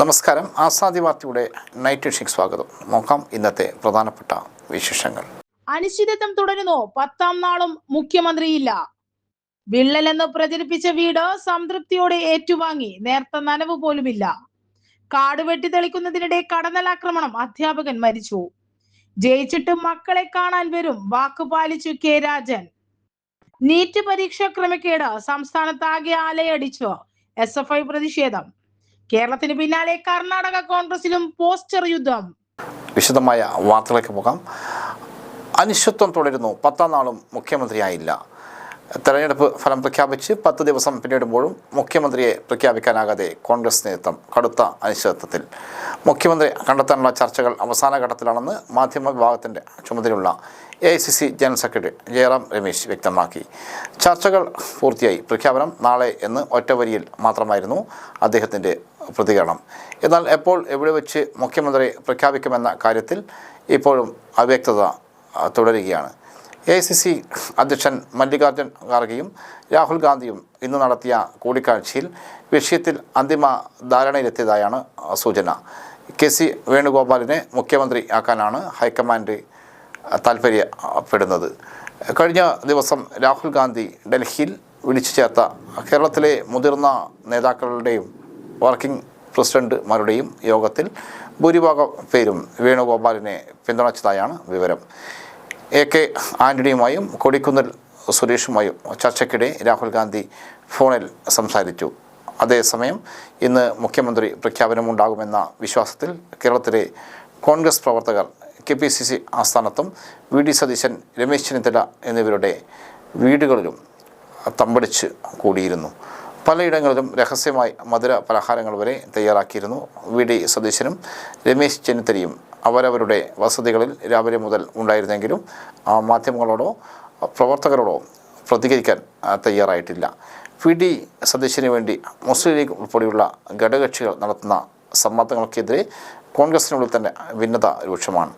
നമസ്കാരം. ആസാദി വാർത്തയുടെ നൈറ്റ് എഡിഷനിലേക്ക് സ്വാഗതം. നോക്കാം ഇന്നത്തെ പ്രധാനപ്പെട്ട വിശേഷങ്ങൾ. അനിശ്ചിതത്വം തുടരുന്നു. 10ാം നാളും മുഖ്യമന്ത്രിയില്ല. വിള്ളലെന്ന് പ്രചരിപ്പിച്ച വീട് സംതൃപ്തിയോടെ ഏറ്റുവാങ്ങി. നേർത്ത നനവ് പോലുമില്ല. കാട് വെട്ടിത്തെളിക്കുന്നതിനിടെ കടന്നലാക്രമണം. അധ്യാപകൻ മരിച്ചു. ജയിച്ചിട്ട് മക്കളെ കാണാൻ വരും. വാക്ക് പാലിച്ചു കെ രാജൻ. നീറ്റ് പരീക്ഷാ ക്രമക്കേട്. സംസ്ഥാനത്താകെ അലയടിച്ചു. SFI പ്രതിഷേധം. കേരളത്തിന് പിന്നാലെ കർണാടക കോൺഗ്രസിലും പോസ്റ്റർ യുദ്ധം. വിശദമായ വാർത്തകളിലേക്ക് പോകാം. അനിശ്ചിതത്വം തുടരുന്നു. 10ാം നാളും മുഖ്യമന്ത്രിയായില്ല. തെരഞ്ഞെടുപ്പ് ഫലം പ്രഖ്യാപിച്ച് 10 ദിവസം പിന്നിടുമ്പോഴും മുഖ്യമന്ത്രിയെ പ്രഖ്യാപിക്കാനാകാതെ കോൺഗ്രസ് നേതൃത്വം കടുത്ത അനിശ്ചിതത്വത്തിൽ. മുഖ്യമന്ത്രി കണ്ടെത്താനുള്ള ചർച്ചകൾ അവസാന ഘട്ടത്തിലാണെന്ന് മാധ്യമ വിഭാഗത്തിൻ്റെ ചുമതലയുള്ള AICC general secretary Jairam Ramesh വ്യക്തമാക്കി. ചർച്ചകൾ പൂർത്തിയായി, പ്രഖ്യാപനം നാളെ എന്ന് ഒറ്റ വരിയിൽ മാത്രമായിരുന്നു അദ്ദേഹത്തിൻ്റെ പ്രതികരണം. എന്നാൽ എപ്പോൾ എവിടെ വെച്ച് മുഖ്യമന്ത്രി പ്രഖ്യാപിക്കുമെന്ന കാര്യത്തിൽ ഇപ്പോഴും അവ്യക്തത തുടരുകയാണ്. AICC അധ്യക്ഷൻ മല്ലികാർജ്ജുൻ ഖാർഗെയും രാഹുൽ ഗാന്ധിയും ഇന്ന് നടത്തിയ കൂടിക്കാഴ്ചയിൽ വിഷയത്തിൽ അന്തിമ ധാരണയിലെത്തിയതായാണ് സൂചന. KC വേണുഗോപാലിനെ മുഖ്യമന്ത്രിയാക്കാനാണ് ഹൈക്കമാൻഡ് താൽപ്പര്യപ്പെടുന്നത്. കഴിഞ്ഞ ദിവസം രാഹുൽ ഗാന്ധി ഡൽഹിയിൽ വിളിച്ചു ചേർത്ത കേരളത്തിലെ മുതിർന്ന നേതാക്കളുടെയും വർക്കിംഗ് പ്രസിഡന്റുമാരുടെയും യോഗത്തിൽ ഭൂരിഭാഗം പേരും വേണുഗോപാലിനെ പിന്തുണച്ചതായാണ് വിവരം. AK ആൻ്റണിയുമായും കൊടിക്കുന്നിൽ സുരേഷുമായും ചർച്ചയ്ക്കിടെ രാഹുൽ ഗാന്ധി ഫോണിൽ സംസാരിച്ചു. അതേസമയം ഇന്ന് മുഖ്യമന്ത്രി പ്രഖ്യാപനമുണ്ടാകുമെന്ന വിശ്വാസത്തിൽ കേരളത്തിലെ കോൺഗ്രസ് പ്രവർത്തകർ KPCC ആസ്ഥാനത്തും VD സതീശൻ, രമേശ് ചെന്നിത്തല എന്നിവരുടെ വീടുകളിലും തമ്പടിച്ച് കൂടിയിരുന്നു. പലയിടങ്ങളിലും രഹസ്യമായി മധുര പലഹാരങ്ങൾ വരെ തയ്യാറാക്കിയിരുന്നു. VD സതീശനും രമേശ് ചെന്നിത്തലയും അവരവരുടെ വസതികളിൽ രാവിലെ മുതൽ ഉണ്ടായിരുന്നെങ്കിലും മാധ്യമങ്ങളോടോ പ്രവർത്തകരോടോ പ്രതികരിക്കാൻ തയ്യാറായിട്ടില്ല. VD സതീശന് വേണ്ടി മുസ്ലിം ലീഗ് ഉൾപ്പെടെയുള്ള ഘടകകക്ഷികൾ നടത്തുന്ന സമ്മർദ്ദങ്ങൾക്കെതിരെ കോൺഗ്രസിനുള്ളിൽ തന്നെ ഭിന്നത രൂക്ഷമാണ്.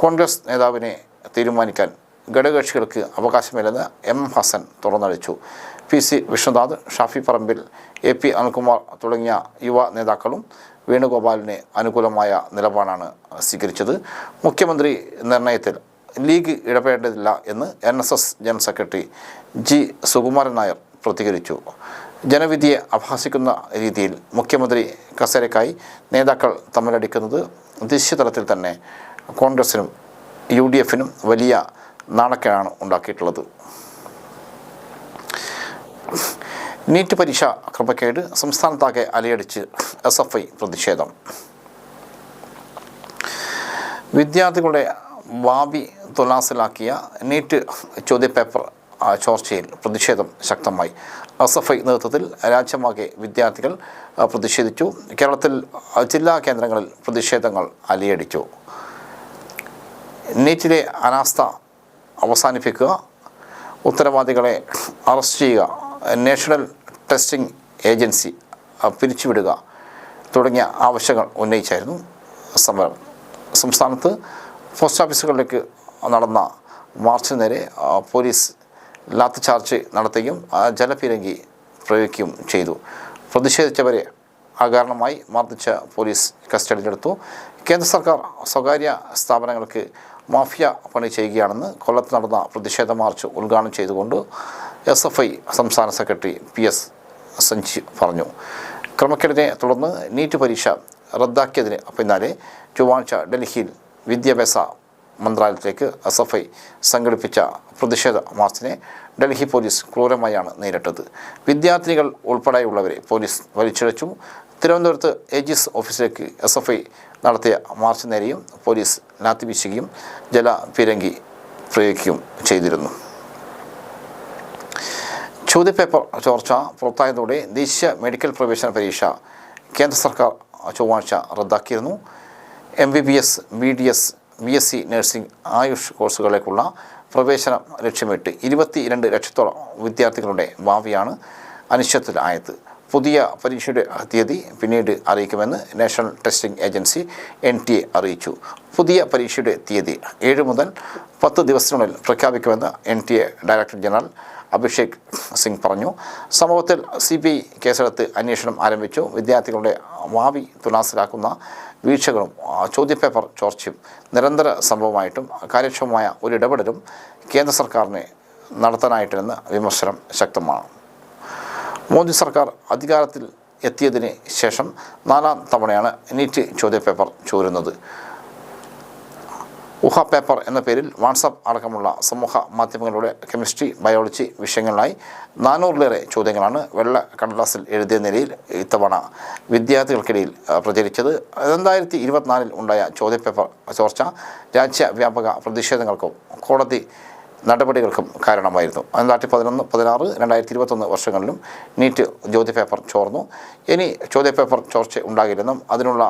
കോൺഗ്രസ് നേതാവിനെ തീരുമാനിക്കാൻ ഘടകകക്ഷികൾക്ക് അവകാശമില്ലെന്ന് M Hasan തുറന്നടിച്ചു. PC Vishnunath, Shafi Parambil, AP Anilkumar തുടങ്ങിയ യുവ നേതാക്കളും വേണുഗോപാലിന് അനുകൂലമായ നിലപാടാണ് സ്വീകരിച്ചത്. മുഖ്യമന്ത്രി നിർണയത്തിൽ ലീഗ് ഇടപെടേണ്ടതില്ല എന്ന് NSS general secretary G Sukumaran Nair പ്രതികരിച്ചു. ജനവിധിയെ അപഹസിക്കുന്ന രീതിയിൽ മുഖ്യമന്ത്രി കസേരയ്ക്കായി നേതാക്കൾ തമ്മിലടിക്കുന്നത് ദേശീയ തലത്തിൽ തന്നെ കോൺഗ്രസിനും UDFനും വലിയ നാണക്കേടാണ് ഉണ്ടാക്കിയിട്ടുള്ളത്. നീറ്റ് പരീക്ഷ ക്രമക്കേട്. സംസ്ഥാനത്താകെ അലയടിച്ച് SFI പ്രതിഷേധം. വിദ്യാർത്ഥികളുടെ ഭാവി തുലാസിലാക്കിയ നീറ്റ് ചോദ്യപേപ്പർ ചോർച്ചയിൽ പ്രതിഷേധം ശക്തമായി. SFI നേതൃത്വത്തിൽ രാജ്യമാകെ വിദ്യാർത്ഥികൾ പ്രതിഷേധിച്ചു. കേരളത്തിൽ ജില്ലാ കേന്ദ്രങ്ങളിൽ പ്രതിഷേധങ്ങൾ അലയടിച്ചു. നീറ്റിലെ അനാസ്ഥ അവസാനിപ്പിക്കുക, ഉത്തരവാദികളെ അറസ്റ്റ് ചെയ്യുക, നാഷണൽ ടെസ്റ്റിംഗ് ഏജൻസി പിരിച്ചുവിടുക തുടങ്ങിയ ആവശ്യങ്ങൾ ഉന്നയിച്ചായിരുന്നു സമരം. സംസ്ഥാനത്ത് പോസ്റ്റ് ഓഫീസുകളിലേക്ക് നടന്ന മാർച്ചിന് നേരെ പോലീസ് ലാത്തി ചാർജ് നടത്തുകയും ജലപീരങ്കി പ്രയോഗിക്കുകയും ചെയ്തു. പ്രതിഷേധിച്ചവരെ അകാരണമായി മർദ്ദിച്ച പോലീസ് കസ്റ്റഡിയിലെടുത്തു. കേന്ദ്ര സർക്കാർ സ്വകാര്യ സ്ഥാപനങ്ങൾക്ക് മാഫിയ പണി ചെയ്യുകയാണെന്ന് കൊല്ലത്ത് നടന്ന പ്രതിഷേധ മാർച്ച് ഉദ്ഘാടനം ചെയ്തുകൊണ്ട് SFI സംസ്ഥാന സെക്രട്ടറി PS സഞ്ജീവ് പറഞ്ഞു. ക്രമക്കേടിനെ തുടർന്ന് നീറ്റ് പരീക്ഷ റദ്ദാക്കിയതിന് പിന്നാലെ ചൊവ്വാഴ്ച ഡൽഹിയിൽ വിദ്യാഭ്യാസ മന്ത്രാലയത്തിലേക്ക് SFI സംഘടിപ്പിച്ച പ്രതിഷേധ മാർച്ചിനെ ഡൽഹി പോലീസ് ക്രൂരമായാണ് നേരിട്ടത്. വിദ്യാർത്ഥിനികൾ ഉൾപ്പെടെയുള്ളവരെ പോലീസ് വലിച്ചിഴച്ചു. തിരുവനന്തപുരത്ത് AGS ഓഫീസിലേക്ക് SFI നടത്തിയ മാർച്ച് നേരെയും പോലീസ് ലാത്തി വീശുകയും ജലപീരങ്കി പ്രയോഗിക്കുകയും ചെയ്തിരുന്നു. ചോദ്യപേപ്പർ ചോർച്ച പുറത്തായതോടെ ദേശീയ മെഡിക്കൽ പ്രവേശന പരീക്ഷ കേന്ദ്ര സർക്കാർ ചൊവ്വാഴ്ച റദ്ദാക്കിയിരുന്നു. MBBS, BDS, BSc nursing, AYUSH കോഴ്സുകളിലേക്കുള്ള പ്രവേശനം ലക്ഷ്യമിട്ട് 22 ലക്ഷത്തോളം വിദ്യാർത്ഥികളുടെ ഭാവിയാണ് അനിശ്ചിതത്തിലായത്. പുതിയ പരീക്ഷയുടെ തീയതി പിന്നീട് അറിയിക്കുമെന്ന് നാഷണൽ ടെസ്റ്റിംഗ് ഏജൻസി NTA അറിയിച്ചു. പുതിയ പരീക്ഷയുടെ തീയതി 7 മുതൽ 10 ദിവസത്തിനുള്ളിൽ പ്രഖ്യാപിക്കുമെന്ന് NTA director general Abhishek Singh പറഞ്ഞു. സംഭവത്തിൽ CBI കേസെടുത്ത് അന്വേഷണം ആരംഭിച്ചു. വിദ്യാർത്ഥികളുടെ ഭാവി തുലാസിലാക്കുന്ന വീഴ്ചകളും ചോദ്യപേപ്പർ ചോർച്ചയും നിരന്തര സംഭവമായിട്ടും കാര്യക്ഷമമായ ഒരു ഇടപെടലും കേന്ദ്ര സർക്കാരിന് നടത്താനായിട്ടെന്ന് വിമർശനം ശക്തമാണ്. മോദി സർക്കാർ അധികാരത്തിൽ എത്തിയതിന് ശേഷം 4ാം തവണയാണ് നീറ്റ് ചോദ്യപേപ്പർ ചോരുന്നത്. ഊഹ പേപ്പർ എന്ന പേരിൽ വാട്സാപ്പ് അടക്കമുള്ള സമൂഹ മാധ്യമങ്ങളിലൂടെ കെമിസ്ട്രി, ബയോളജി വിഷയങ്ങളിലായി 400-ലേറെ ചോദ്യങ്ങളാണ് വെള്ള കടലാസിൽ എഴുതിയ നിലയിൽ ഇത്തവണ വിദ്യാർത്ഥികൾക്കിടയിൽ പ്രചരിച്ചത്. 2024 ഉണ്ടായ ചോദ്യപേപ്പർ ചോർച്ച രാജ്യവ്യാപക പ്രതിഷേധങ്ങൾക്കും കോടതി നടപടികൾക്കും കാരണമായിരുന്നു. 2011, 2016, 2021 വർഷങ്ങളിലും നീറ്റ് ചോദ്യപേപ്പർ ചോർന്നു. ഇനി ചോദ്യപേപ്പർ ചോർച്ച ഉണ്ടാകില്ലെന്നും അതിനുള്ള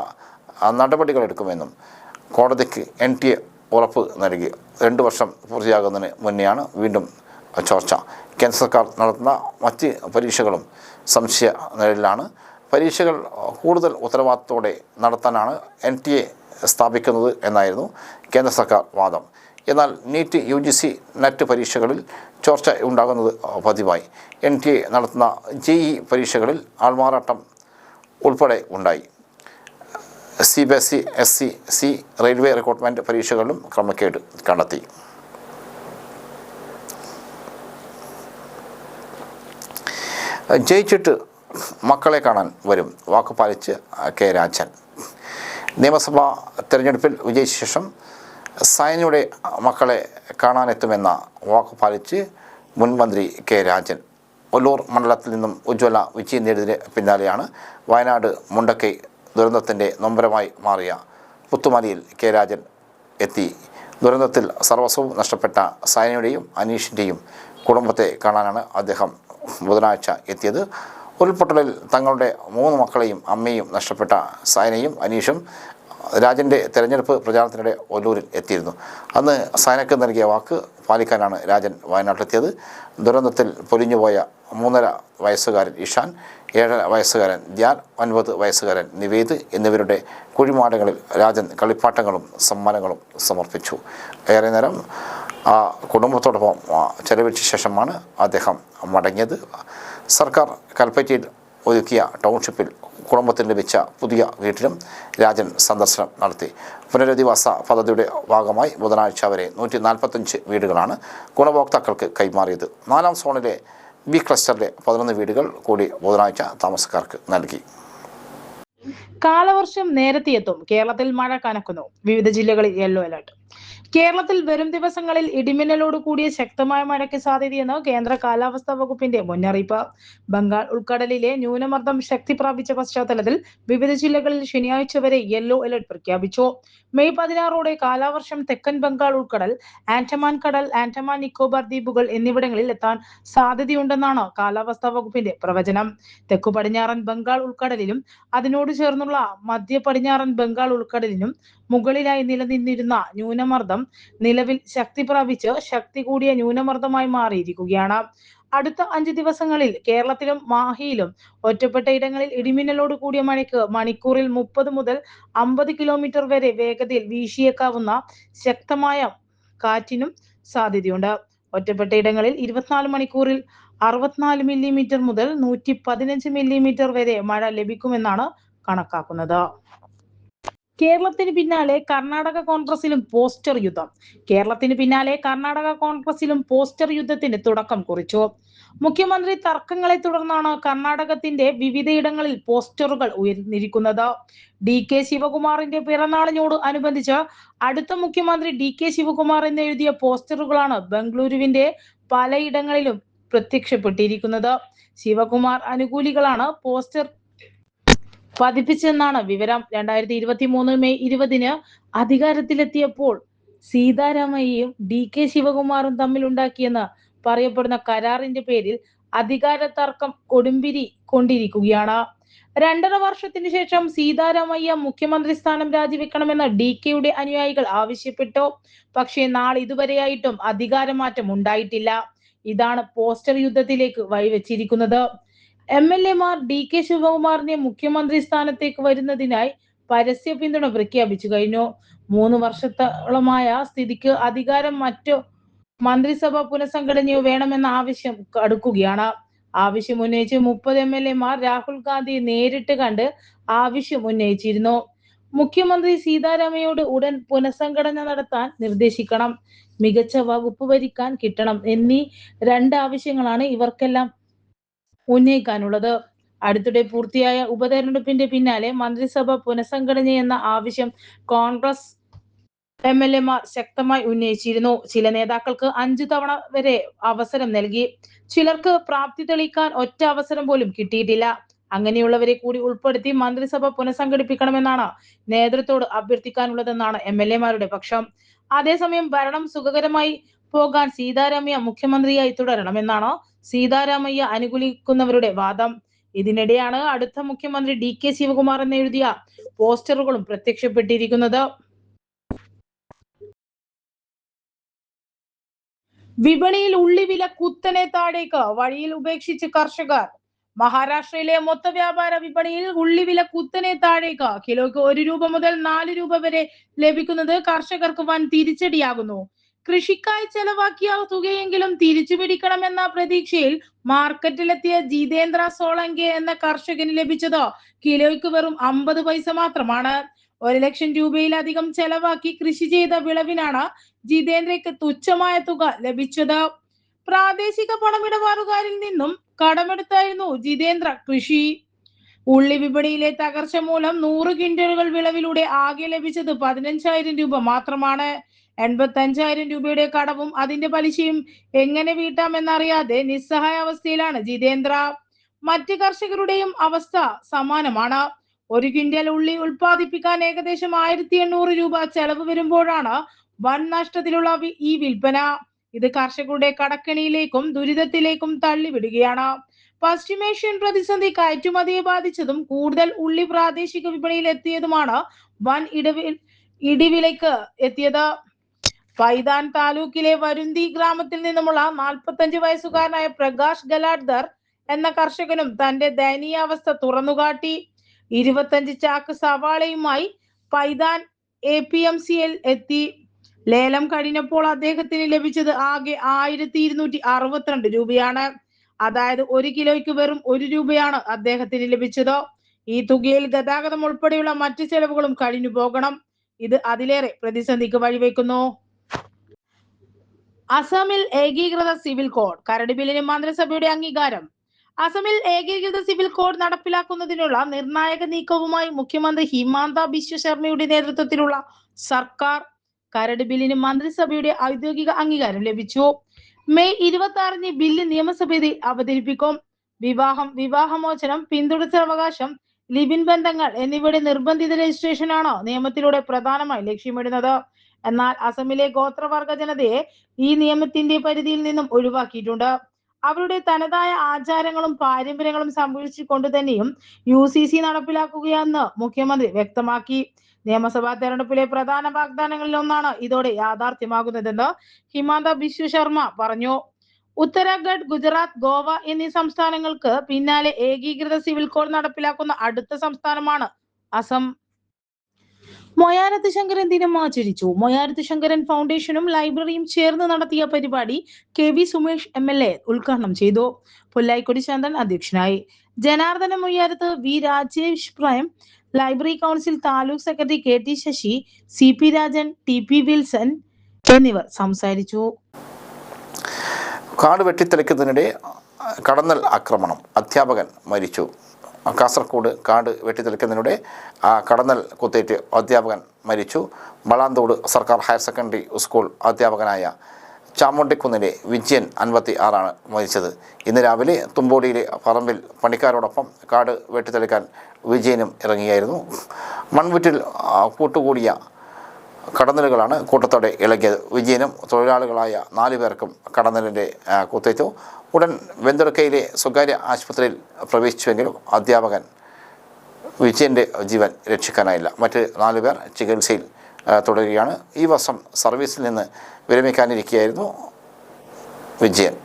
നടപടികളെടുക്കുമെന്നും കോടതിക്ക് NTA ഉറപ്പ് നൽകി. 2 വർഷം പൂർത്തിയാകുന്നതിന് മുന്നെയാണ് വീണ്ടും ചോർച്ച. കേന്ദ്ര സർക്കാർ നടത്തുന്ന മറ്റ് പരീക്ഷകളും സംശയ നിഴലിലാണ്. പരീക്ഷകൾ കൂടുതൽ ഉത്തരവാദിത്തത്തോടെ നടത്താനാണ് NTA സ്ഥാപിക്കുന്നത് എന്നായിരുന്നു കേന്ദ്ര സർക്കാർ വാദം. എന്നാൽ നീറ്റ്, UGC, NET പരീക്ഷകളിൽ ചോർച്ച ഉണ്ടാകുന്നത് പതിവായി. NTA നടത്തുന്ന JEE പരീക്ഷകളിൽ ആൾമാറാട്ടം ഉൾപ്പെടെ ഉണ്ടായി. CBSE, SCC, റെയിൽവേ റിക്രൂട്ട്മെൻറ്റ് പരീക്ഷകളിലും ക്രമക്കേട് കണ്ടെത്തി. ജയിച്ചിട്ട് മക്കളെ കാണാൻ വരും, വാക്കുപാലിച്ച് കെ രാജൻ. നിയമസഭാ തെരഞ്ഞെടുപ്പിൽ വിജയിച്ച ശേഷം സൈനിയുടെ മക്കളെ കാണാനെത്തുമെന്ന വാക്കുപാലിച്ച് മുൻ മന്ത്രി കെ രാജൻ. ഒല്ലൂർ മണ്ഡലത്തിൽ നിന്നും ഉജ്ജ്വല വിജയം നേടിയതിന് പിന്നാലെയാണ് വയനാട് മുണ്ടക്കൈ ദുരന്തത്തിൻ്റെ നൊമ്പരമായി മാറിയ പുത്തുമലയിൽ കെ രാജൻ എത്തി. ദുരന്തത്തിൽ സർവസ്വവും നഷ്ടപ്പെട്ട സൈനയുടെയും അനീഷിൻ്റെയും കുടുംബത്തെ കാണാനാണ് അദ്ദേഹം ബുധനാഴ്ച എത്തിയത്. ഉരുൾപൊട്ടലിൽ തങ്ങളുടെ 3 മക്കളെയും അമ്മയും നഷ്ടപ്പെട്ട സൈനയും അനീഷും രാജൻ്റെ തെരഞ്ഞെടുപ്പ് പ്രചാരണത്തിനിടെ ഒല്ലൂരിൽ എത്തിയിരുന്നു. അന്ന് സൈനയ്ക്ക് നൽകിയ വാക്ക് പാലിക്കാനാണ് രാജൻ വയനാട്ടിലെത്തിയത്. ദുരന്തത്തിൽ പൊലിഞ്ഞുപോയ 3.5 വയസ്സുകാരൻ ഇഷാൻ, 7.5 വയസ്സുകാരൻ ധ്യാൻ, 9 വയസ്സുകാരൻ നിവേദ് എന്നിവരുടെ കുഴിമാടങ്ങളിൽ രാജൻ കളിപ്പാട്ടങ്ങളും സമ്മാനങ്ങളും സമർപ്പിച്ചു. ഏറെ നേരം കുടുംബത്തോടൊപ്പം ചെലവഴിച്ച ശേഷമാണ് അദ്ദേഹം മടങ്ങിയത്. സർക്കാർ കൽപ്പറ്റയിൽ ഒരുക്കിയ ടൗൺഷിപ്പിൽ കുടുംബത്തിന് ലഭിച്ച പുതിയ വീട്ടിലും രാജൻ സന്ദർശനം നടത്തി. പുനരധിവാസ പദ്ധതിയുടെ ഭാഗമായി ബുധനാഴ്ച വരെ 145 വീടുകളാണ് ഗുണഭോക്താക്കൾക്ക് കൈമാറിയത്. 4ാം സോണിലെ B ക്ലസ്റ്ററിലെ 11 വീടുകൾ കൂടി ബുധനാഴ്ച താമസക്കാർക്ക് നൽകി. കാലവർഷം നേരത്തെ എത്തും. കേരളത്തിൽ മഴ കനക്കുന്നു. വിവിധ ജില്ലകളിൽ യെല്ലോ അലർട്ട്. കേരളത്തിൽ വരും ദിവസങ്ങളിൽ ഇടിമിന്നലോട് കൂടിയ ശക്തമായ മഴയ്ക്ക് സാധ്യതയെന്ന് കേന്ദ്ര കാലാവസ്ഥാ വകുപ്പിന്റെ മുന്നറിയിപ്പ്. ബംഗാൾ ഉൾക്കടലിലെ ന്യൂനമർദ്ദം ശക്തി പ്രാപിച്ച പശ്ചാത്തലത്തിൽ വിവിധ ജില്ലകളിൽ ശനിയാഴ്ച വരെ യെല്ലോ അലർട്ട് പ്രഖ്യാപിച്ചു. മെയ് 16ഓടെ കാലവർഷം തെക്കൻ ബംഗാൾ ഉൾക്കടൽ, ആൻഡമാൻ കടൽ, ആൻഡമാൻ നിക്കോബാർ ദ്വീപുകൾ എന്നിവിടങ്ങളിൽ എത്താൻ സാധ്യതയുണ്ടെന്നാണ് കാലാവസ്ഥാ വകുപ്പിന്റെ പ്രവചനം. തെക്കു പടിഞ്ഞാറൻ ബംഗാൾ ഉൾക്കടലിലും അതിനോട് ചേർന്നുള്ള മധ്യ പടിഞ്ഞാറൻ ബംഗാൾ ഉൾക്കടലിനും മുകളിലായി നിലനിന്നിരുന്ന ന്യൂനമർദ്ദം നിലവിൽ ശക്തി പ്രാപിച്ച് ശക്തി കൂടിയ ന്യൂനമർദ്ദമായി മാറിയിരിക്കുകയാണ്. അടുത്ത 5 ദിവസങ്ങളിൽ കേരളത്തിലും മാഹിയിലും ഒറ്റപ്പെട്ട ഇടങ്ങളിൽ ഇടിമിന്നലോട് കൂടിയ മഴയ്ക്ക് മണിക്കൂറിൽ 30 മുതൽ 50 കിലോമീറ്റർ വരെ വേഗതയിൽ വീശിയേക്കാവുന്ന ശക്തമായ കാറ്റിനും സാധ്യതയുണ്ട്. ഒറ്റപ്പെട്ട ഇടങ്ങളിൽ 24 മണിക്കൂറിൽ 64 മില്ലിമീറ്റർ മുതൽ 115 മില്ലിമീറ്റർ വരെ മഴ ലഭിക്കുമെന്നാണ് കണക്കാക്കുന്നത്. കേരളത്തിന് പിന്നാലെ കർണാടക കോൺഗ്രസിലും പോസ്റ്റർ യുദ്ധം. കേരളത്തിന് പിന്നാലെ കർണാടക കോൺഗ്രസിലും പോസ്റ്റർ യുദ്ധത്തിന് തുടക്കം കുറിച്ചു. മുഖ്യമന്ത്രി തർക്കങ്ങളെ തുടർന്നാണ് കർണാടകത്തിന്റെ വിവിധയിടങ്ങളിൽ പോസ്റ്ററുകൾ ഉയർന്നിരിക്കുന്നത്. DK ശിവകുമാറിന്റെ പിറന്നാളിനോട് അനുബന്ധിച്ച് അടുത്ത മുഖ്യമന്ത്രി DK ശിവകുമാർ എന്നെഴുതിയ പോസ്റ്ററുകളാണ് ബംഗളൂരുവിന്റെ പലയിടങ്ങളിലും പ്രത്യക്ഷപ്പെട്ടിരിക്കുന്നത്. ശിവകുമാർ അനുകൂലികളാണ് പോസ്റ്റർ പതിപ്പിച്ചെന്നാണ് വിവരം. 2023 മെയ് 20-ന് അധികാരത്തിലെത്തിയപ്പോൾ സീതാരാമയ്യയും DK ശിവകുമാറും തമ്മിലുണ്ടാക്കിയെന്ന് പറയപ്പെടുന്ന കരാറിന്റെ പേരിൽ അധികാര തർക്കം കൊടുമ്പിരി കൊണ്ടിരിക്കുകയാണ്. 2.5 വർഷത്തിന് ശേഷം സീതാരാമയ്യ മുഖ്യമന്ത്രി സ്ഥാനം രാജിവെക്കണമെന്ന് DKയുടെ അനുയായികൾ ആവശ്യപ്പെട്ടു. പക്ഷേ നാളിതുവരെയായിട്ടും അധികാരമാറ്റം ഉണ്ടായിട്ടില്ല. ഇതാണ് പോസ്റ്റർ യുദ്ധത്തിലേക്ക് വഴിവെച്ചിരിക്കുന്നത്. MLA-മാർ DK ശിവകുമാറിനെ മുഖ്യമന്ത്രി സ്ഥാനത്തേക്ക് വരുന്നതിനായി പരസ്യ പിന്തുണ പ്രഖ്യാപിച്ചു കഴിഞ്ഞു. 3 വർഷത്തോളമായ സ്ഥിതിക്ക് അധികാരം മന്ത്രിസഭ പുനഃസംഘടനയോ വേണമെന്ന ആവശ്യം അടുക്കുകയാണ്. ആവശ്യം ഉന്നയിച്ച് 30 MLA-മാർ രാഹുൽ ഗാന്ധിയെ നേരിട്ട് കണ്ട് ആവശ്യം ഉന്നയിച്ചിരുന്നു. മുഖ്യമന്ത്രി സീതാരാമയ്യോട് ഉടൻ പുനഃസംഘടന നടത്താൻ നിർദ്ദേശിക്കണം, മികച്ച വകുപ്പ് ഭരിക്കാൻ കിട്ടണം എന്നീ 2 ആവശ്യങ്ങളാണ് ഇവർക്കെല്ലാം ഉന്നയിക്കാനുള്ളത്. അടുത്തിടെ പൂർത്തിയായ ഉപതെരഞ്ഞെടുപ്പിന്റെ പിന്നാലെ മന്ത്രിസഭ പുനഃസംഘടനയെന്ന ആവശ്യം കോൺഗ്രസ് MLA-മാർ ശക്തമായി ഉന്നയിച്ചിരുന്നു. ചില നേതാക്കൾക്ക് 5 തവണ വരെ അവസരം നൽകി. ചിലർക്ക് പ്രാപ്തി തെളിയിക്കാൻ ഒറ്റ അവസരം പോലും കിട്ടിയിട്ടില്ല. അങ്ങനെയുള്ളവരെ കൂടി ഉൾപ്പെടുത്തി മന്ത്രിസഭ പുനഃസംഘടിപ്പിക്കണമെന്നാണ് നേതൃത്വത്തോട് അഭ്യർത്ഥിക്കാനുള്ളതെന്നാണ് MLA-മാരുടെ പക്ഷം. അതേസമയം ഭരണം സുഖകരമായി പോകാൻ സീതാരാമയ്യ മുഖ്യമന്ത്രിയായി തുടരണമെന്നാണ് സീതാരാമയ്യ അനുകൂലിക്കുന്നവരുടെ വാദം. ഇതിനിടെയാണ് അടുത്ത മുഖ്യമന്ത്രി DK ശിവകുമാർ എന്നെഴുതിയ പോസ്റ്ററുകളും പ്രത്യക്ഷപ്പെട്ടിരിക്കുന്നത്. വിപണിയിൽ ഉള്ളിവില കുത്തനെ താഴേക്ക്, വഴിയിൽ ഉപേക്ഷിച്ച് കർഷകർ. മഹാരാഷ്ട്രയിലെ മൊത്ത വ്യാപാര വിപണിയിൽ ഉള്ളിവില കുത്തനെ താഴേക്ക്. കിലോയ്ക്ക് 1 രൂപ മുതൽ 4 രൂപ വരെ ലഭിക്കുന്നത് കർഷകർക്ക് വൻ തിരിച്ചടിയാകുന്നു. കൃഷിക്കായി ചെലവാക്കിയ തുകയെങ്കിലും തിരിച്ചു പിടിക്കണമെന്ന പ്രതീക്ഷയിൽ മാർക്കറ്റിലെത്തിയ ജിതേന്ദ്ര സോളങ്കെ എന്ന കർഷകന് ലഭിച്ചത് കിലോയ്ക്ക് വെറും 50 പൈസ മാത്രമാണ്. 1 ലക്ഷം രൂപയിലധികം ചെലവാക്കി കൃഷി ചെയ്ത വിളവിനാണ് ജിതേന്ദ്രയ്ക്ക് തുച്ഛമായ തുക ലഭിച്ചത്. പ്രാദേശിക പണമിടപാടുകാരിൽ നിന്നും കടമെടുത്തായിരുന്നു ജിതേന്ദ്ര കൃഷി. ഉള്ളി വിപണിയിലെ തകർച്ച മൂലം 100 ക്വിന്റലുകൾ വിളവിലൂടെ ആകെ ലഭിച്ചത് 15,000 രൂപ മാത്രമാണ്. 85,000 രൂപയുടെ കടവും അതിന്റെ പലിശയും എങ്ങനെ വീട്ടാമെന്നറിയാതെ നിസ്സഹായ അവസ്ഥയിലാണ് ജിതേന്ദ്ര. മറ്റ് കർഷകരുടെയും അവസ്ഥ സമാനമാണ്. 1 ക്വിന്റൽ ഉള്ളി ഉൽപ്പാദിപ്പിക്കാൻ ഏകദേശം 1,800 രൂപ ചെലവ് വരുമ്പോഴാണ് വൻ നഷ്ടത്തിലുള്ള ഈ വിൽപ്പന. ഇത് കർഷകരുടെ കടക്കെണിയിലേക്കും ദുരിതത്തിലേക്കും തള്ളിവിടുകയാണ്. പശ്ചിമേഷ്യൻ പ്രതിസന്ധി കയറ്റുമതിയെ ബാധിച്ചതും കൂടുതൽ ഉള്ളി പ്രാദേശിക വിപണിയിൽ എത്തിയതുമാണ് വൻ ഇടിവിലേക്ക് എത്തിയത്. പൈതാൻ താലൂക്കിലെ വരുന്തി ഗ്രാമത്തിൽ നിന്നുമുള്ള 45 വയസ്സുകാരനായ പ്രകാശ് ഗലാഡ്ദർ എന്ന കർഷകനും തന്റെ ദയനീയാവസ്ഥ തുറന്നുകാട്ടി. 25 ചാക്ക് സവാളയുമായി പൈതാൻ APMCയിൽ എത്തി. ലേലം കഴിഞ്ഞപ്പോൾ അദ്ദേഹത്തിന് ലഭിച്ചത് ആകെ 1,262 രൂപയാണ്. അതായത് 1 കിലോയ്ക്ക് വെറും 1 രൂപയാണ് അദ്ദേഹത്തിന് ലഭിച്ചത്. ഈ തുകയിൽ ഗതാഗതം ഉൾപ്പെടെയുള്ള മറ്റു ചെലവുകളും കഴിഞ്ഞു പോകണം. ഇത് അതിലേറെ പ്രതിസന്ധിക്ക് വഴിവെക്കുന്നു. അസമിൽ ഏകീകൃത സിവിൽ കോഡ്, കരട് ബില്ലിന് മന്ത്രിസഭയുടെ അംഗീകാരം. അസമിൽ ഏകീകൃത സിവിൽ കോഡ് നടപ്പിലാക്കുന്നതിനുള്ള നിർണായക നീക്കവുമായി മുഖ്യമന്ത്രി ഹിമാന്ത ബിശ്വ ശർമ്മയുടെ നേതൃത്വത്തിലുള്ള സർക്കാർ. കരട് ബില്ലിന് മന്ത്രിസഭയുടെ ഔദ്യോഗിക അംഗീകാരം ലഭിച്ചു. മെയ് 26-ന് ബില്ല് നിയമസഭയിൽ അവതരിപ്പിക്കും. വിവാഹം, വിവാഹമോചനം, പിന്തുടർച്ചാവകാശം, ലിവ്-ഇൻ ബന്ധങ്ങൾ എന്നിവയുടെ നിർബന്ധിത രജിസ്ട്രേഷനാണ് നിയമത്തിലൂടെ പ്രധാനമായി ലക്ഷ്യമിടുന്നത്. എന്നാൽ അസമിലെ ഗോത്രവർഗ ജനതയെ ഈ നിയമത്തിന്റെ പരിധിയിൽ നിന്നും ഒഴിവാക്കിയിട്ടുണ്ട്. അവരുടെ തനതായ ആചാരങ്ങളും പാരമ്പര്യങ്ങളും സംരക്ഷിച്ചുകൊണ്ട് തന്നെയും UCC നടപ്പിലാക്കുകയെന്ന് മുഖ്യമന്ത്രി വ്യക്തമാക്കി. നിയമസഭാ തെരഞ്ഞെടുപ്പിലെ പ്രധാന വാഗ്ദാനങ്ങളിൽ ഒന്നാണ് ഇതോടെ യാഥാർത്ഥ്യമാകുന്നതെന്ന് ഹിമാന്ത ബിശ്വ ശർമ്മ പറഞ്ഞു. ഉത്തരാഖണ്ഡ്, ഗുജറാത്ത്, ഗോവ എന്നീ സംസ്ഥാനങ്ങൾക്ക് പിന്നാലെ ഏകീകൃത സിവിൽ കോഡ് നടപ്പിലാക്കുന്ന അടുത്ത സംസ്ഥാനമാണ് അസം. മൊയാരത്ത് ശങ്കരൻ ദിനം ആചരിച്ചു. മൊയാരത്ത് ശങ്കരൻ ഫൗണ്ടേഷനും ലൈബ്രറിയും ചേർന്ന് നടത്തിയ പരിപാടി KV സുമേഷ് MLA ഉദ്ഘാടനം ചെയ്തു. പുല്ലായിക്കൊടി ചന്ദ്രൻ അധ്യക്ഷനായി. Janardhana Moyyarath, V Rajesh Prem, library council taluk secretary KT Sasi, CP Rajan, TP Wilson എന്നിവർ സംസാരിച്ചു. കാട് വെട്ടിത്തെളിക്കുന്നതിനിടെ കടന്നൽ ആക്രമണം, അധ്യാപകൻ മരിച്ചു. കാസർഗോഡ് കാട് വെട്ടിത്തെളിക്കുന്നതിനിടെ കടന്നൽ കുത്തേറ്റ് അധ്യാപകൻ മരിച്ചു. വളാന്തോട് സർക്കാർ ഹയർ സെക്കൻഡറി സ്കൂൾ അധ്യാപകനായ ചാമുണ്ടിക്കുന്നിലെ വിജയൻ 56 മരിച്ചത്. ഇന്ന് രാവിലെ തുമ്പോടിയിലെ പറമ്പിൽ പണിക്കാരോടൊപ്പം കാട് വെട്ടിത്തെളിക്കാൻ വിജയനും ഇറങ്ങിയായിരുന്നു. മൺവിറ്റിൽ കൂട്ടുകൂടിയ കടന്നലുകളാണ് കൂട്ടത്തോടെ ഇളകിയത്. വിജയനും തൊഴിലാളികളായ 4 പേർക്കും കടന്നലിൻ്റെ കുത്തേറ്റു. ഉടൻ വെന്തുടക്കയിലെ സ്വകാര്യ ആശുപത്രിയിൽ പ്രവേശിച്ചുവെങ്കിലും അധ്യാപകൻ വിജയൻ്റെ ജീവൻ രക്ഷിക്കാനായില്ല. മറ്റ് 4 പേർ ചികിത്സയിൽ തുടരുകയാണ്. ഈ വർഷം സർവീസിൽ നിന്ന് വിരമിക്കാനിരിക്കുകയായിരുന്നു വിജയൻ.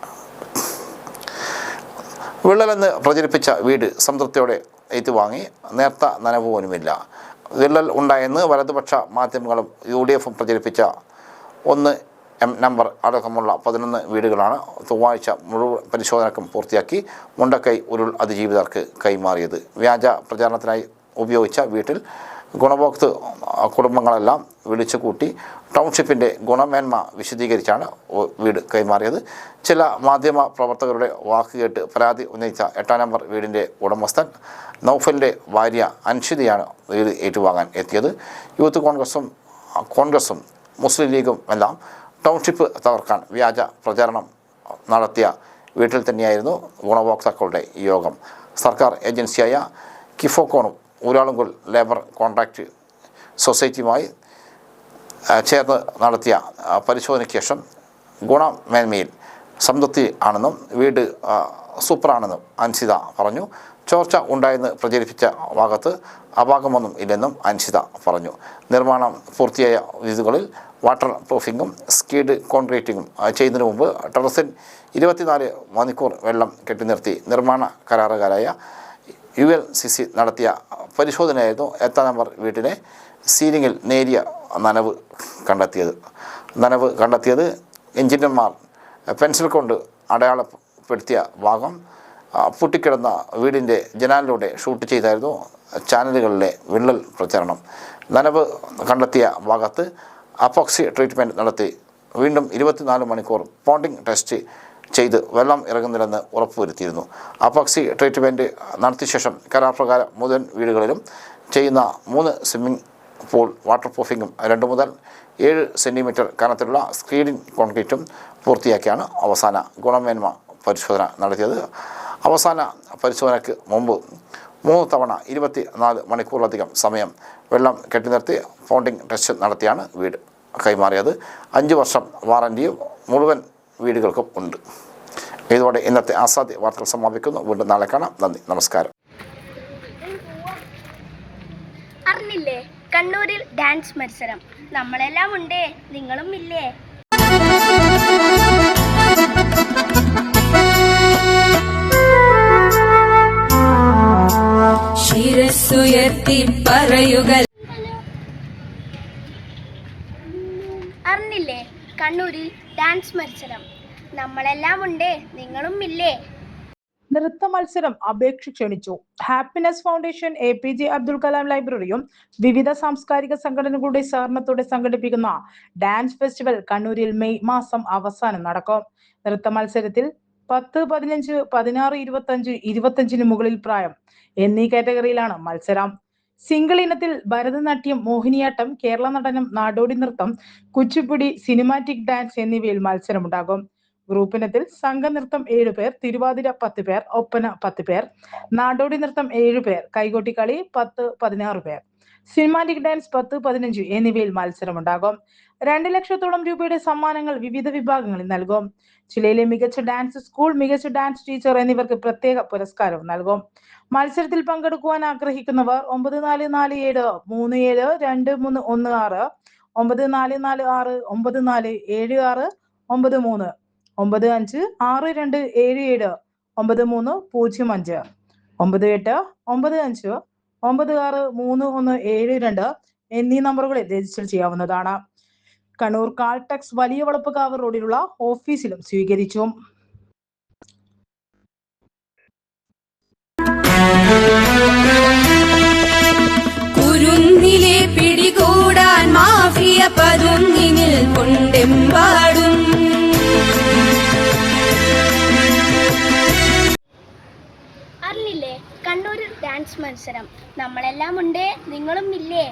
വിള്ളലെന്ന് പ്രചരിപ്പിച്ച വീട് സംതൃപ്തിയോടെ ഏറ്റുവാങ്ങി. നേർത്ത നനവ് പോലുമില്ല. വിള്ളൽ ഉണ്ടായെന്ന് വലതുപക്ഷ മാധ്യമങ്ങളും UDF പ്രചരിപ്പിച്ച 1 എം നമ്പർ അടക്കമുള്ള 11 വീടുകളാണ് ചൊവ്വാഴ്ച മുഴുവൻ പരിശോധനക്കും പൂർത്തിയാക്കി മുണ്ടക്കൈ ഉരുൾ അതിജീവിതർക്ക് കൈമാറിയത്. വ്യാജ പ്രചാരണത്തിനായി ഉപയോഗിച്ച വീട്ടിൽ ഗുണഭോക്തൃ കുടുംബങ്ങളെല്ലാം വിളിച്ചുകൂട്ടി ടൗൺഷിപ്പിൻ്റെ ഗുണമേന്മ വിശദീകരിച്ചാണ് വീട് കൈമാറിയത്. ചില മാധ്യമ പ്രവർത്തകരുടെ വാക്കുകേട്ട് പരാതി ഉന്നയിച്ച 8 നമ്പർ വീടിൻ്റെ ഉടമസ്ഥൻ നൗഫലിൻ്റെ ഭാര്യ അൻഷിതയാണ് വീട് ഏറ്റുവാങ്ങാൻ എത്തിയത്. യൂത്ത് കോൺഗ്രസും മുസ്ലിം ലീഗും എല്ലാം ടൗൺഷിപ്പ് തകർക്കാൻ വ്യാജ പ്രചാരണം നടത്തിയ വീട്ടിൽ തന്നെയായിരുന്നു ഗുണഭോക്താക്കളുടെ യോഗം. സർക്കാർ ഏജൻസിയായ കിഫോക്കോണും ഊരാളുങ്കൽ ലേബർ കോൺട്രാക്റ്റ് സൊസൈറ്റിയുമായി ചേർന്ന് നടത്തിയ പരിശോധനയ്ക്ക് ശേഷം ഗുണമേന്മയിൽ സംതൃപ്തി ആണെന്നും വീട് സൂപ്പറാണെന്നും അൻസിത പറഞ്ഞു. ചോർച്ച ഉണ്ടായെന്ന് പ്രചരിപ്പിച്ച ഭാഗത്ത് അപാകമൊന്നും ഇല്ലെന്നും അൻസിത പറഞ്ഞു. നിർമ്മാണം പൂർത്തിയായ വീടുകളിൽ വാട്ടർ പ്രൂഫിങ്ങും സ്കീഡ് കോൺക്രീറ്റിങ്ങും ചെയ്യുന്നതിന് മുമ്പ് ടെറസിൽ 24 മണിക്കൂർ വെള്ളം കെട്ടിനിർത്തി നിർമ്മാണ കരാറുകാരായ ULCC നടത്തിയ പരിശോധനയായിരുന്നു 8 നമ്പർ വീട്ടിലെ സീലിങ്ങിൽ നേരിയ നനവ് കണ്ടെത്തിയത്. എഞ്ചിനീയർമാർ പെൻസിൽ കൊണ്ട് അടയാളപ്പെടുത്തിയ ഭാഗം പൊട്ടിക്കിടന്ന വീടിൻ്റെ ജനാലിലൂടെ ഷൂട്ട് ചെയ്തായിരുന്നു ചാനലുകളിലെ വിള്ളൽ പ്രചരണം. നനവ് കണ്ടെത്തിയ ഭാഗത്ത് അപ്പോക്സി ട്രീറ്റ്മെൻറ്റ് നടത്തി വീണ്ടും 24 മണിക്കൂർ പോണ്ടിങ് ടെസ്റ്റ് ചെയ്ത് വെള്ളം ഇറങ്ങുന്നില്ലെന്ന് ഉറപ്പുവരുത്തിയിരുന്നു. അപ്പോക്സി ട്രീറ്റ്മെൻറ്റ് നടത്തിയ ശേഷം കരാർപ്രകാരം മുഴുവൻ വീടുകളിലും ചെയ്യുന്ന 3 സ്വിമ്മിംഗ് പൂൾ വാട്ടർ പ്രൂഫിങ്ങും 2 മുതൽ 7 സെൻറ്റിമീറ്റർ കനത്തിലുള്ള സ്ക്രീഡിംഗ് കോൺക്രീറ്റും പൂർത്തിയാക്കിയാണ് അവസാന ഗുണമേന്മ പരിശോധന നടത്തിയത്. അവസാന പരിശോധനയ്ക്ക് മുമ്പ് 3 തവണ 24 മണിക്കൂറിലധികം സമയം വെള്ളം കെട്ടിനിർത്തി പോണ്ടിങ് ടെസ്റ്റ് നടത്തിയാണ് വീട് കൈമാറിയത്. 5 വർഷം വാറൻറ്റിയും മുഴുവൻ വീടുകൾക്കും ഉണ്ട്. ഇതോടെ ഇന്നത്തെ ആസാദി വാർത്തകൾ സമാപിക്കുന്നു. വീണ്ടും നാളെ കാണാം. നന്ദി, നമസ്കാരം. അറിഞ്ഞില്ലേ, കണ്ണൂരിൽ ഡാൻസ് മത്സരം. നമ്മളെല്ലാം ഉണ്ടേ, നിങ്ങളും ഇല്ലേ? ശിരസ്സുയർത്തി പറയുക. അറിഞ്ഞില്ലേ, കണ്ണൂരിൽ ഡാൻസ് മത്സരം. നമ്മളെല്ലാം ഉണ്ടേ, നിങ്ങളും ഇല്ലേ? നൃത്ത മത്സരം അപേക്ഷ ക്ഷണിച്ചു. Happiness foundation, APJ Abdul Kalam ലൈബ്രറിയും വിവിധ സാംസ്കാരിക സംഘടനകളുടെ സഹകരണത്തോടെ സംഘടിപ്പിക്കുന്ന ഡാൻസ് ഫെസ്റ്റിവൽ കണ്ണൂരിൽ മെയ് മാസം അവസാനം നടക്കും. നൃത്ത മത്സരത്തിൽ 10, 15, 16, 25, 25 മുകളിൽ പ്രായം എന്നീ കാറ്റഗറിയിലാണ് മത്സരം. സിംഗിൾ ഇനത്തിൽ ഭരതനാട്യം, മോഹിനിയാട്ടം, കേരള നടനം, നാടോടി നൃത്തം, കുച്ചിപ്പുടി, സിനിമാറ്റിക് ഡാൻസ് എന്നിവയിൽ മത്സരമുണ്ടാകും. ഗ്രൂപ്പിനത്തിൽ സംഘനൃത്തം 7 പേർ, തിരുവാതിര 10 പേർ, ഒപ്പന 10 പേർ, നാടോടി നൃത്തം 7 പേർ, കൈകൊട്ടിക്കളി 10, 16 പേർ, സിനിമാറ്റിക് ഡാൻസ് 10, 15 എന്നിവയിൽ മത്സരമുണ്ടാകും. 2 ലക്ഷത്തോളം രൂപയുടെ സമ്മാനങ്ങൾ വിവിധ വിഭാഗങ്ങളിൽ നൽകും. ജില്ലയിലെ മികച്ച ഡാൻസ് സ്കൂൾ, മികച്ച ഡാൻസ് ടീച്ചർ എന്നിവർക്ക് പ്രത്യേക പുരസ്കാരവും നൽകും. മത്സരത്തിൽ പങ്കെടുക്കുവാൻ ആഗ്രഹിക്കുന്നവർ 9447 372316, 9446 9476 93, 956277 9305, 9895 963172 എന്നീ നമ്പറുകളിൽ രജിസ്റ്റർ ചെയ്യാവുന്നതാണ്. കണ്ണൂർ കാൾടെക്സ് വലിയ വളപ്പുകാവ് റോഡിലുള്ള ഓഫീസിലും സ്വീകരിച്ചു. കുരുന്നിലെ പിടികൂടാൻ മാഫിയ പതുങ്ങിനിൽ കൊണ്ടെമ്പാടും. അറിഞ്ഞില്ലേ, കണ്ണൂരിൽ ഡാൻസ് മത്സരം. നമ്മളെല്ലാം ഉണ്ടേ, നിങ്ങളും ഇല്ലേ?